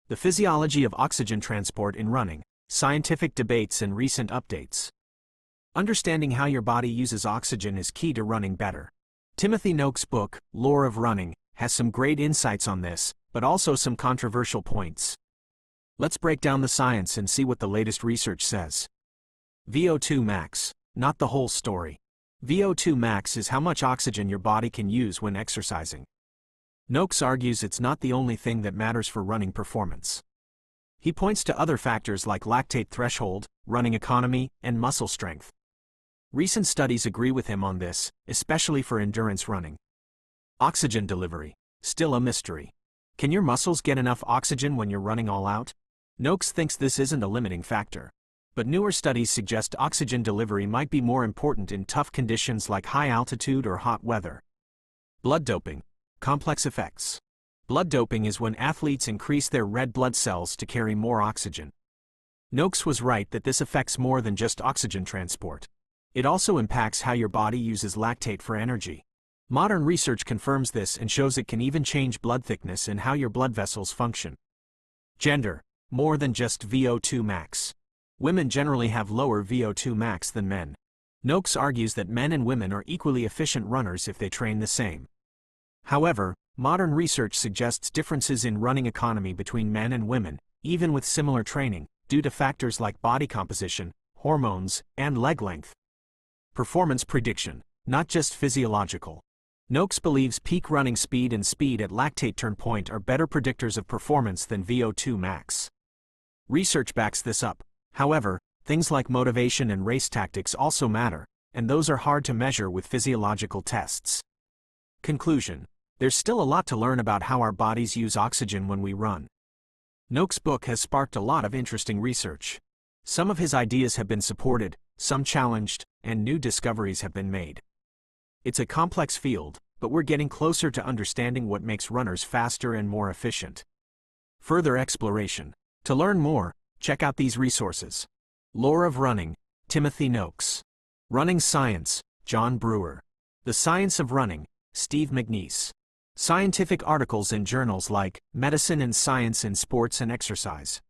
The Physiology of Oxygen Transport in Running, Scientific Debates and Recent Updates. Understanding how your body uses oxygen is key to running better. Timothy Noakes' book, Lore of Running, has some great insights on this, but also some controversial points. Let's break down the science and see what the latest research says. VO2 max, not the whole story. VO2 max is how much oxygen your body can use when exercising. Noakes argues it's not the only thing that matters for running performance. He points to other factors like lactate threshold, running economy, and muscle strength. Recent studies agree with him on this, especially for endurance running. Oxygen delivery, still a mystery. Can your muscles get enough oxygen when you're running all out? Noakes thinks this isn't a limiting factor. But newer studies suggest oxygen delivery might be more important in tough conditions like high altitude or hot weather. Blood doping. Complex effects. Blood doping is when athletes increase their red blood cells to carry more oxygen. Noakes was right that this affects more than just oxygen transport. It also impacts how your body uses lactate for energy. Modern research confirms this and shows it can even change blood thickness and how your blood vessels function. Gender. More than just VO2 max. Women generally have lower VO2 max than men. Noakes argues that men and women are equally efficient runners if they train the same. However, modern research suggests differences in running economy between men and women, even with similar training, due to factors like body composition, hormones, and leg length. Performance prediction, not just physiological. Noakes believes peak running speed and speed at lactate turn point are better predictors of performance than VO2 max. Research backs this up. However, things like motivation and race tactics also matter, and those are hard to measure with physiological tests. Conclusion. There's still a lot to learn about how our bodies use oxygen when we run. Noakes' book has sparked a lot of interesting research. Some of his ideas have been supported, some challenged, and new discoveries have been made. It's a complex field, but we're getting closer to understanding what makes runners faster and more efficient. Further exploration. To learn more, check out these resources. Lore of Running, Timothy Noakes. Running Science, John Brewer. The Science of Running, Steve Magness. Scientific articles in journals like Medicine and Science in Sports and Exercise.